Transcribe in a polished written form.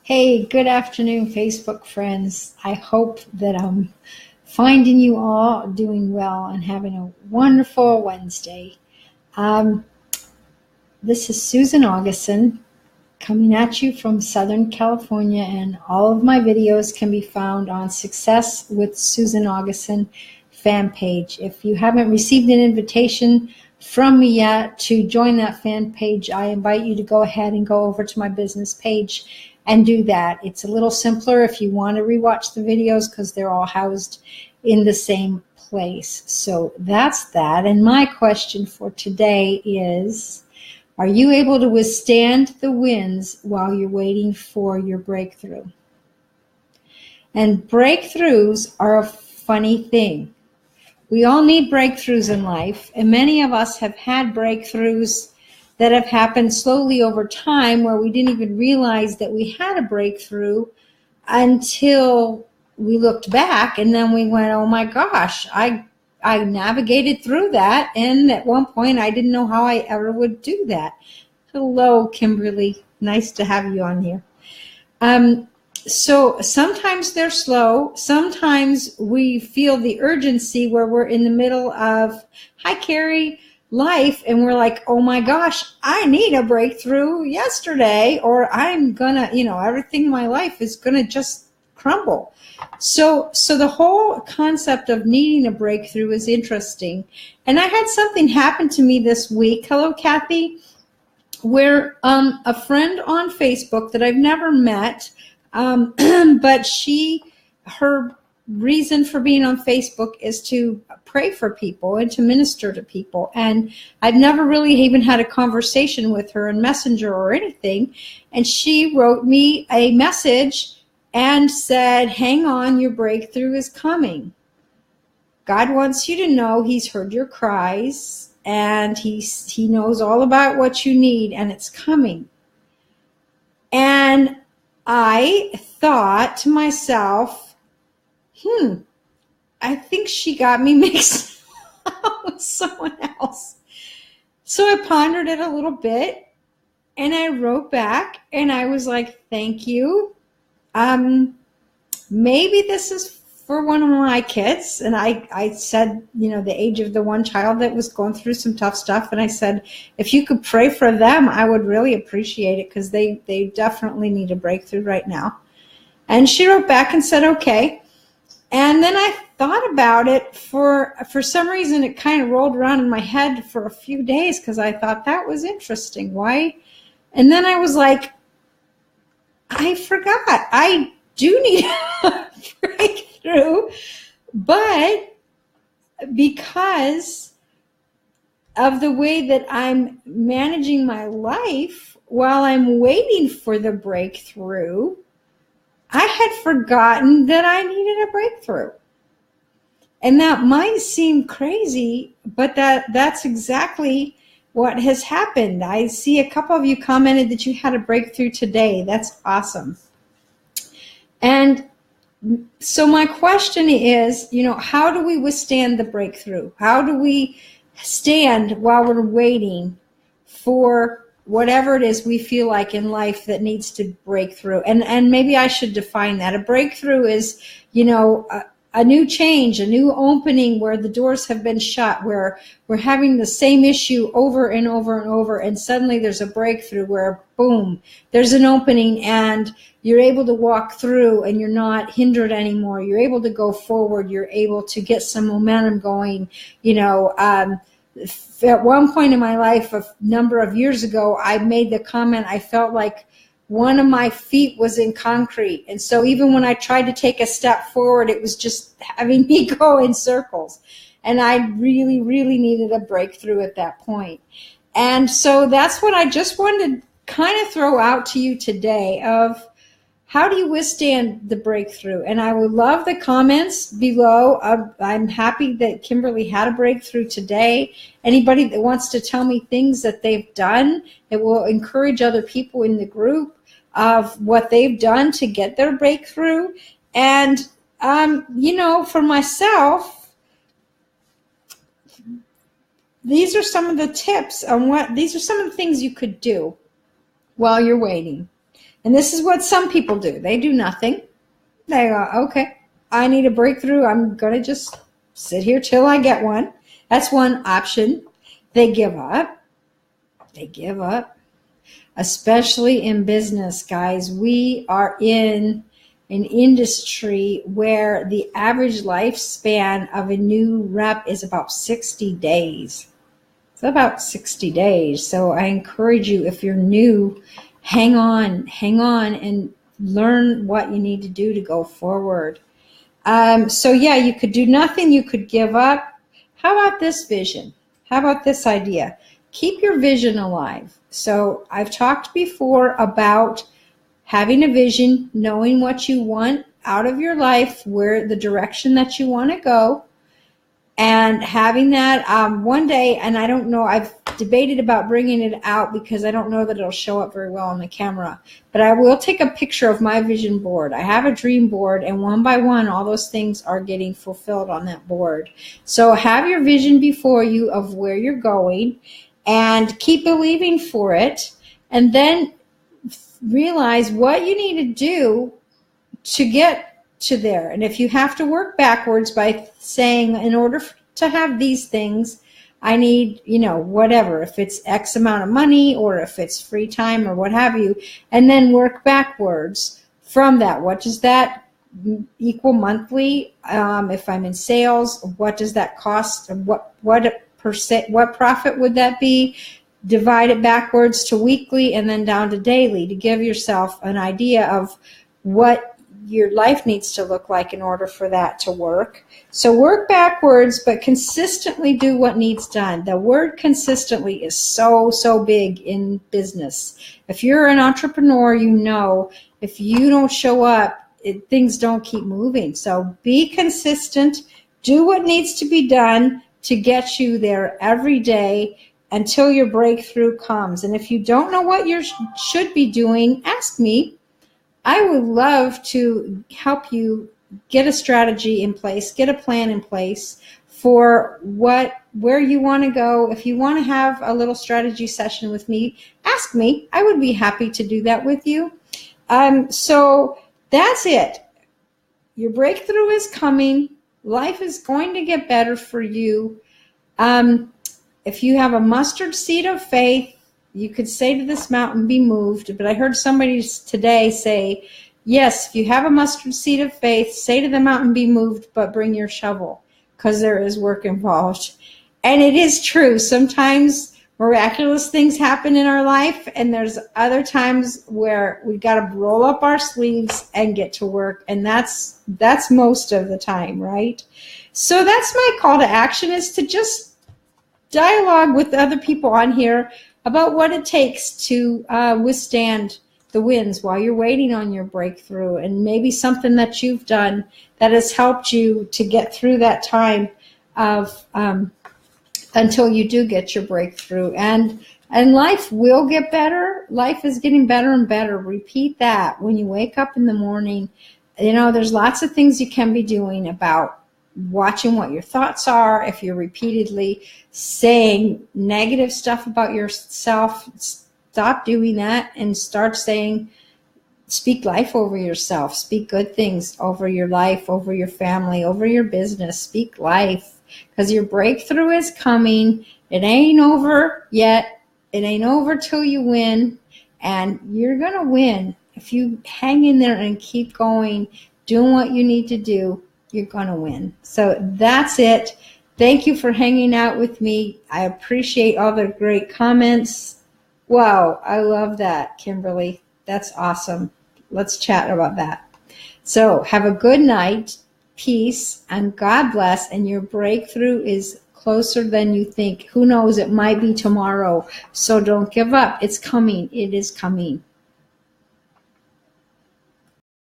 Hey, good afternoon, Facebook friends. I hope that I'm finding you all doing well and having a wonderful Wednesday. Um, this is Susan Augustin coming at you from Southern California, and all of my videos can be found on Success with Susan Augustin fan page. If you haven't received an invitation from me yet to join that fan page, I invite you to go ahead and go over to my business page and do that. It's a little simpler if you want to rewatch the videos because they're all housed in the same place. So that's that. And my question for today is, are you able to withstand the winds while you're waiting for your breakthrough? And breakthroughs are a funny thing. We all need breakthroughs in life, and many of us have had breakthroughs that have happened slowly over time where we didn't even realize that we had a breakthrough until we looked back, and then we went, oh my gosh, I navigated through that, and at one point I didn't know how I ever would do that. Hello, Kimberly. Nice to have you on here. So sometimes they're slow. Sometimes we feel the urgency where we're in the middle of, hi, Carrie, life, and we're like, oh my gosh, I need a breakthrough yesterday, or I'm gonna, everything in my life is gonna just crumble. So the whole concept of needing a breakthrough is interesting. And I had something happen to me this week. Hello, Kathy. Where a friend on Facebook that I've never met, but her reason for being on Facebook is to pray for people and to minister to people. And I've never really even had a conversation with her in Messenger or anything. And she wrote me a message and said, hang on, your breakthrough is coming. God wants you to know He's heard your cries, and he knows all about what you need, and it's coming. And I thought to myself, I think she got me mixed up with someone else. So I pondered it a little bit, and I wrote back, and I was like, thank you. Maybe this is for one of my kids. And I said, the age of the one child that was going through some tough stuff. And I said, if you could pray for them, I would really appreciate it, because they definitely need a breakthrough right now. And she wrote back and said, okay. And then I thought about it for some reason. It kind of rolled around in my head for a few days, because I thought that was interesting. Why? And then I was like, I forgot. I do need a breakthrough, but because of the way that I'm managing my life while I'm waiting for the breakthrough, I had forgotten that I needed a breakthrough. And that might seem crazy, but that's exactly what has happened. I see a couple of you commented that you had a breakthrough today. That's awesome. And so my question is, how do we withstand the breakthrough? How do we stand while we're waiting for whatever it is we feel like in life that needs to break through? And maybe I should define that. A breakthrough is, a new change, a new opening where the doors have been shut, where we're having the same issue over and over and over, and suddenly there's a breakthrough where, boom, there's an opening, and you're able to walk through, and you're not hindered anymore. You're able to go forward. You're able to get some momentum going. At one point in my life, a number of years ago, I made the comment, I felt like one of my feet was in concrete. And so even when I tried to take a step forward, it was just having me go in circles. And I really, really needed a breakthrough at that point. And so that's what I just wanted to kind of throw out to you today of, how do you withstand the breakthrough? And I would love the comments below. I'm happy that Kimberly had a breakthrough today. Anybody that wants to tell me things that they've done, it will encourage other people in the group of what they've done to get their breakthrough. And, for myself, these are some of the tips on these are some of the things you could do while you're waiting. And this is what some people do. They do nothing. They go, okay, I need a breakthrough. I'm going to just sit here till I get one. That's one option. They give up. They give up. Especially in business, guys. We are in an industry where the average lifespan of a new rep is about 60 days. It's about 60 days. So I encourage you, if you're new, hang on and learn what you need to do to go forward. So yeah, you could do nothing. You could give up. How about this vision? How about this idea? Keep your vision alive. So I've talked before about having a vision, knowing what you want out of your life, where the direction that you want to go, and having that one day. And I don't know, I've debated about bringing it out because I don't know that it'll show up very well on the camera, but I will take a picture of my vision board. I have a dream board, and one by one, all those things are getting fulfilled on that board. So have your vision before you of where you're going, and keep believing for it, and then realize what you need to do to get to there. And if you have to work backwards by saying, in order to have these things, I need, whatever, if it's X amount of money or if it's free time or what have you, and then work backwards from that. What does that equal monthly? If I'm in sales, what does that cost? What profit would that be? Divide it backwards to weekly and then down to daily to give yourself an idea of what your life needs to look like in order for that to work. So work backwards, but consistently do what needs done. The word consistently is so big in business. If you're an entrepreneur, if you don't show up, things don't keep moving. So be consistent, do what needs to be done to get you there every day until your breakthrough comes. And if you don't know what you should be doing, ask me. I would love to help you get a strategy in place, get a plan in place for where you want to go. If you want to have a little strategy session with me, ask me. I would be happy to do that with you. So that's it. Your breakthrough is coming. Life is going to get better for you. If you have a mustard seed of faith, you could say to this mountain, be moved. But I heard somebody today say, yes, if you have a mustard seed of faith, say to the mountain, be moved, but bring your shovel, because there is work involved. And it is true. Sometimes miraculous things happen in our life, and there's other times where we've got to roll up our sleeves and get to work. And that's most of the time, right? So that's my call to action, is to just dialogue with other people on here about what it takes to withstand the winds while you're waiting on your breakthrough, and maybe something that you've done that has helped you to get through that time of until you do get your breakthrough. And life will get better. Life is getting better and better. Repeat that when you wake up in the morning. There's lots of things you can be doing about watching what your thoughts are. If you're repeatedly saying negative stuff about yourself, stop doing that and start speak life over yourself. Speak good things over your life, over your family, over your business. Speak life, because your breakthrough is coming. It ain't over yet. It ain't over till you win, and you're going to win. If you hang in there and keep going, doing what you need to do, you're going to win. So that's it. Thank you for hanging out with me. I appreciate all the great comments. Wow, I love that, Kimberly. That's awesome. Let's chat about that. So have a good night, peace, and God bless. And your breakthrough is closer than you think. Who knows? It might be tomorrow. So don't give up. It's coming. It is coming.